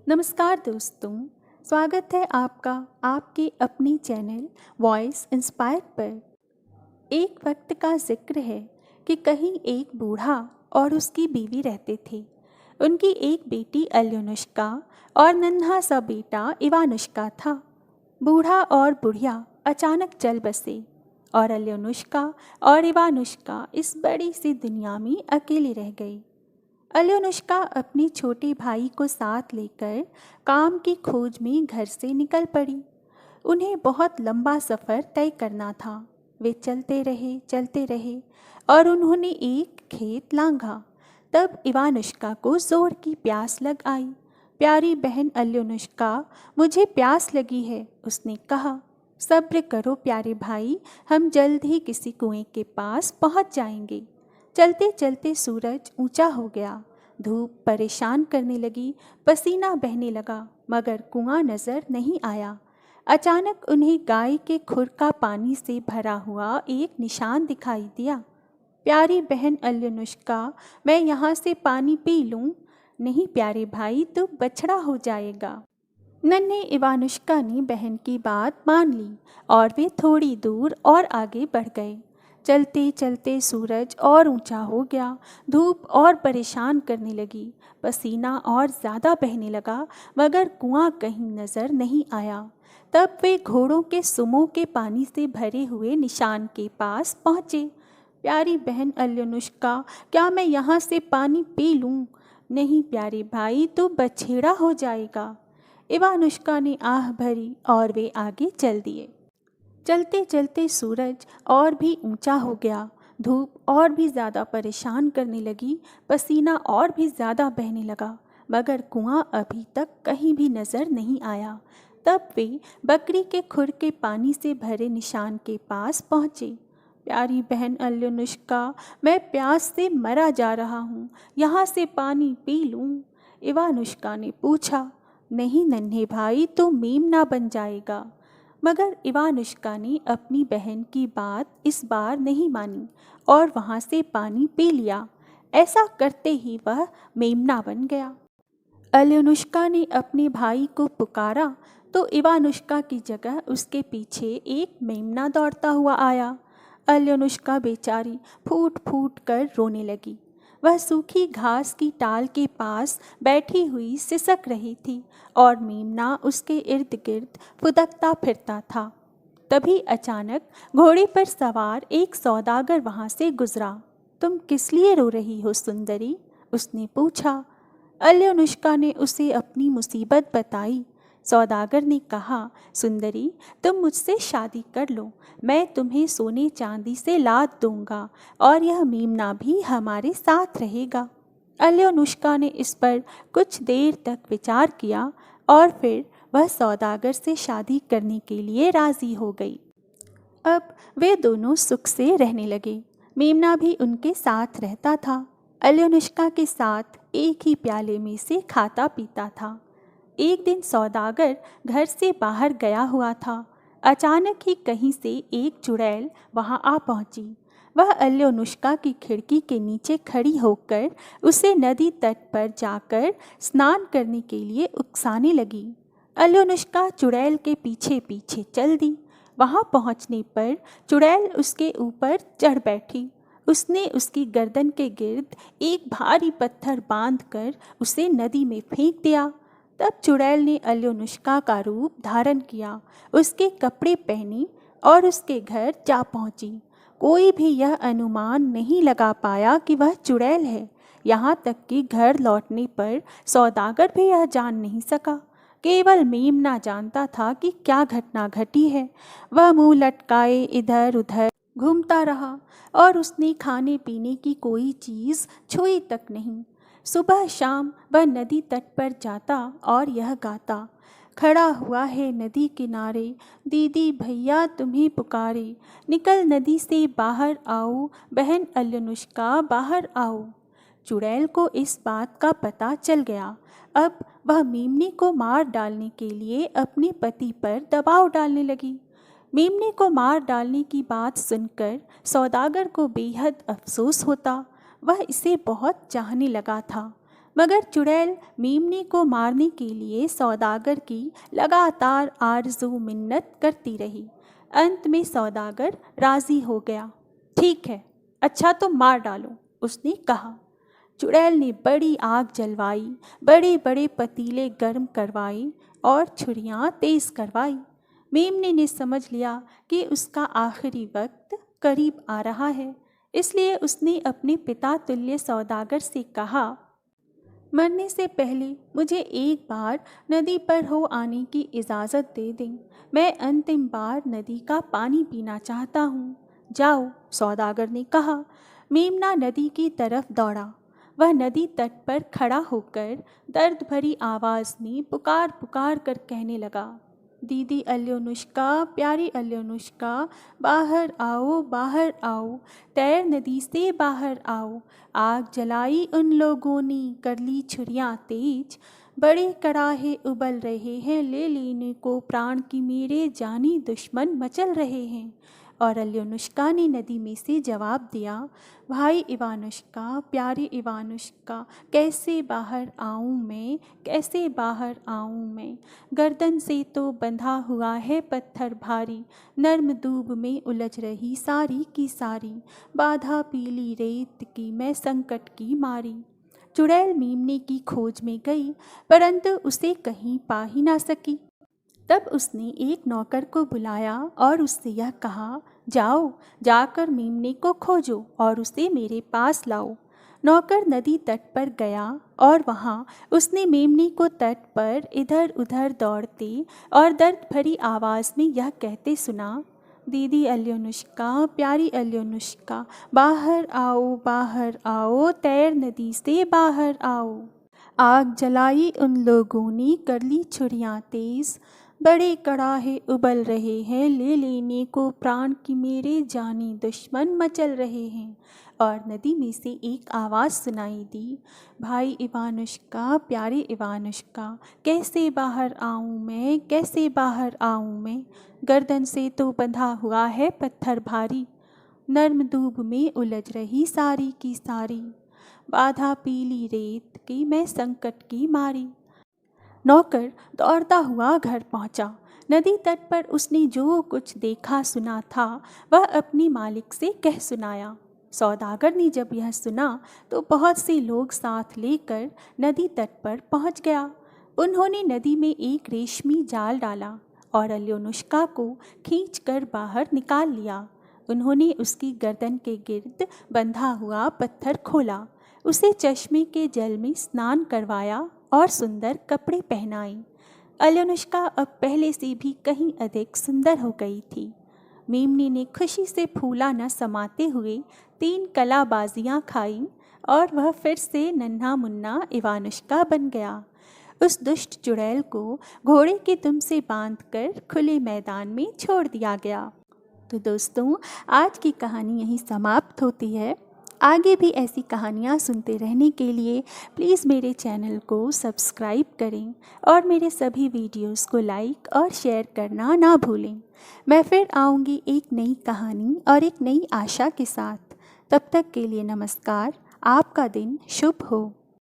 नमस्कार दोस्तों, स्वागत है आपका आपके अपने चैनल वॉइस इंस्पायर पर। एक वक्त का जिक्र है कि कहीं एक बूढ़ा और उसकी बीवी रहते थे। उनकी एक बेटी अल्योनुष्का और नन्हा सा बेटा इवानुष्का था। बूढ़ा और बुढ़िया अचानक चल बसे और अल्योनुष्का और इवानुष्का इस बड़ी सी दुनिया में अकेली रह गई। अल्योनुष्का अपने छोटे भाई को साथ लेकर काम की खोज में घर से निकल पड़ी। उन्हें बहुत लंबा सफ़र तय करना था। वे चलते रहे और उन्होंने एक खेत लांघा। तब इवानुष्का को ज़ोर की प्यास लग आई। प्यारी बहन अल्योनुष्का, मुझे प्यास लगी है, उसने कहा। सब्र करो प्यारे भाई, हम जल्द ही किसी कुएं के पास पहुंच जाएंगे। चलते चलते सूरज ऊंचा हो गया। धूप परेशान करने लगी, पसीना बहने लगा, मगर कुआं नजर नहीं आया। अचानक उन्हें गाय के खुर का पानी से भरा हुआ एक निशान दिखाई दिया। प्यारी बहन अल्योनुष्का, मैं यहाँ से पानी पी लूँ? नहीं प्यारे भाई, तू बछड़ा हो जाएगा। नन्हे इवानुष्का ने बहन की बात मान ली और वे थोड़ी दूर और आगे बढ़ गए। चलते चलते सूरज और ऊंचा हो गया। धूप और परेशान करने लगी, पसीना और ज़्यादा बहने लगा, मगर कुआं कहीं नज़र नहीं आया। तब वे घोड़ों के सुमों के पानी से भरे हुए निशान के पास पहुँचे। प्यारी बहन अल्योनुष्का, क्या मैं यहाँ से पानी पी लूँ? नहीं प्यारे भाई, तू बछेड़ा हो जाएगा। इवानुष्का ने आह भरी और वे आगे चल दिए। चलते चलते सूरज और भी ऊंचा हो गया। धूप और भी ज़्यादा परेशान करने लगी, पसीना और भी ज़्यादा बहने लगा, मगर कुआं अभी तक कहीं भी नज़र नहीं आया। तब वे बकरी के खुर के पानी से भरे निशान के पास पहुँचे। प्यारी बहन अल्योनुष्का, मैं प्यास से मरा जा रहा हूँ, यहाँ से पानी पी लूँ? इवानुष्का ने पूछा। नहीं नन्हे भाई, तो मेमना बन जाएगा। मगर इवानुष्का ने अपनी बहन की बात इस बार नहीं मानी और वहाँ से पानी पी लिया। ऐसा करते ही वह मेमना बन गया। अल्योनुष्का ने अपने भाई को पुकारा तो इवानुष्का की जगह उसके पीछे एक मेमना दौड़ता हुआ आया। अल्योनुष्का बेचारी फूट फूट कर रोने लगी। वह सूखी घास की टाल के पास बैठी हुई सिसक रही थी और मेमना उसके इर्द गिर्द फुदकता फिरता था। तभी अचानक घोड़े पर सवार एक सौदागर वहाँ से गुजरा। तुम किस लिए रो रही हो सुंदरी? उसने पूछा। अल्योनुष्का ने उसे अपनी मुसीबत बताई। सौदागर ने कहा, सुंदरी, तुम मुझसे शादी कर लो, मैं तुम्हें सोने चांदी से लाद दूंगा और यह मेमना भी हमारे साथ रहेगा। अल्योनुष्का ने इस पर कुछ देर तक विचार किया और फिर वह सौदागर से शादी करने के लिए राजी हो गई। अब वे दोनों सुख से रहने लगे। मेमना भी उनके साथ रहता था। अल्योनुष्का के साथ एक ही प्याले में से खाता पीता था। एक दिन सौदागर घर से बाहर गया हुआ था। अचानक ही कहीं से एक चुड़ैल वहां आ पहुंची। वह अल्योनुष्का की खिड़की के नीचे खड़ी होकर उसे नदी तट पर जाकर स्नान करने के लिए उकसाने लगी। अल्योनुष्का चुड़ैल के पीछे पीछे चल दी। वहां पहुंचने पर चुड़ैल उसके ऊपर चढ़ बैठी। उसने उसकी गर्दन के गिर्द एक भारी पत्थर बांधकर उसे नदी में फेंक दिया। तब चुड़ैल ने अल्योनुष्का का रूप धारण किया, उसके कपड़े पहने और उसके घर जा पहुंची। कोई भी यह अनुमान नहीं लगा पाया कि वह चुड़ैल है। यहाँ तक कि घर लौटने पर सौदागर भी यह जान नहीं सका। केवल मेमना जानता था कि क्या घटना घटी है। वह मुंह लटकाए इधर उधर घूमता रहा और उसने खाने पीने की कोई चीज़ छुई तक नहीं। सुबह शाम वह नदी तट पर जाता और यह गाता, खड़ा हुआ है नदी किनारे, दीदी भैया तुम्हें पुकारे, निकल नदी से बाहर आओ, बहन अल्योनुष्का बाहर आओ। चुड़ैल को इस बात का पता चल गया। अब वह मेमने को मार डालने के लिए अपने पति पर दबाव डालने लगी। मेमने को मार डालने की बात सुनकर सौदागर को बेहद अफसोस होता। वह इसे बहुत चाहने लगा था, मगर चुड़ैल मेमने को मारने के लिए सौदागर की लगातार आरज़ू मिन्नत करती रही। अंत में सौदागर राज़ी हो गया। ठीक है, अच्छा तो मार डालो, उसने कहा। चुड़ैल ने बड़ी आग जलवाई, बड़े बड़े पतीले गर्म करवाए और छुरियाँ तेज़ करवाई। मेमने ने समझ लिया कि उसका आखिरी वक्त करीब आ रहा है, इसलिए उसने अपने पिता तुल्य सौदागर से कहा, मरने से पहले मुझे एक बार नदी पर हो आने की इजाज़त दे दें। मैं अंतिम बार नदी का पानी पीना चाहता हूँ। जाओ, सौदागर ने कहा। मेमना नदी की तरफ दौड़ा। वह नदी तट पर खड़ा होकर दर्द भरी आवाज़ में पुकार पुकार कर कहने लगा, दीदी अल्योनुष्का, प्यारी अल्योनुष्का, बाहर आओ, बाहर आओ, तैर नदी से बाहर आओ। आग जलाई उन लोगों ने, कर ली छुरियाँ तेज, बड़े कड़ाहे उबल रहे हैं, ले लेने को प्राण की मेरे जानी दुश्मन मचल रहे हैं। और अल्योनुष्का ने नदी में से जवाब दिया, भाई इवानुष्का, प्यारी इवानुष्का, कैसे बाहर आऊँ मैं, कैसे बाहर आऊँ मैं। गर्दन से तो बंधा हुआ है पत्थर भारी, नर्म दूब में उलझ रही सारी की सारी, बाधा पीली रेत की मैं संकट की मारी। चुड़ैल मेमने की खोज में गई, परंतु उसे कहीं पा ही ना सकी। तब उसने एक नौकर को बुलाया और उससे यह कहा, जाओ, जाकर मेमने को खोजो और उसे मेरे पास लाओ। नौकर नदी तट पर गया और वहाँ उसने मेमने को तट पर इधर उधर दौड़ते और दर्द भरी आवाज़ में यह कहते सुना, दीदी अल्योनुष्का, प्यारी अल्योनुष्का, बाहर आओ, तैर नदी से बाहर आओ। आग जलाई उन लोगों ने, कर ली छुरियाँ तेज़, बड़े कड़ाहे उबल रहे हैं, ले लेने को प्राण की मेरे जानी दुश्मन मचल रहे हैं। और नदी में से एक आवाज़ सुनाई दी, भाई इवानुष्का, प्यारी इवानुष्का, कैसे बाहर आऊँ मैं, कैसे बाहर आऊँ मैं। गर्दन से तो बंधा हुआ है पत्थर भारी, नर्म दूब में उलझ रही सारी की सारी, बाधा पीली रेत की मैं संकट की मारी। नौकर दौड़ता हुआ घर पहुंचा। नदी तट पर उसने जो कुछ देखा सुना था वह अपने मालिक से कह सुनाया। सौदागर ने जब यह सुना तो बहुत से लोग साथ लेकर नदी तट पर पहुंच गया। उन्होंने नदी में एक रेशमी जाल डाला और अल्योनुष्का को खींचकर बाहर निकाल लिया। उन्होंने उसकी गर्दन के गिर्द बंधा हुआ पत्थर खोला, उसे चश्मे के जल में स्नान करवाया और सुंदर कपड़े पहनाए। अल्योनुष्का अब पहले से भी कहीं अधिक सुंदर हो गई थी। मेमने ने खुशी से फूला न समाते हुए 3 कलाबाजियाँ खाईं और वह फिर से नन्हा मुन्ना इवानुष्का बन गया। उस दुष्ट चुड़ैल को घोड़े की दुम से बांधकर खुले मैदान में छोड़ दिया गया। तो दोस्तों, आज की कहानी यहीं समाप्त होती है। आगे भी ऐसी कहानियाँ सुनते रहने के लिए प्लीज़ मेरे चैनल को सब्सक्राइब करें और मेरे सभी वीडियोस को लाइक और शेयर करना ना भूलें। मैं फिर आऊँगी एक नई कहानी और एक नई आशा के साथ। तब तक के लिए नमस्कार। आपका दिन शुभ हो।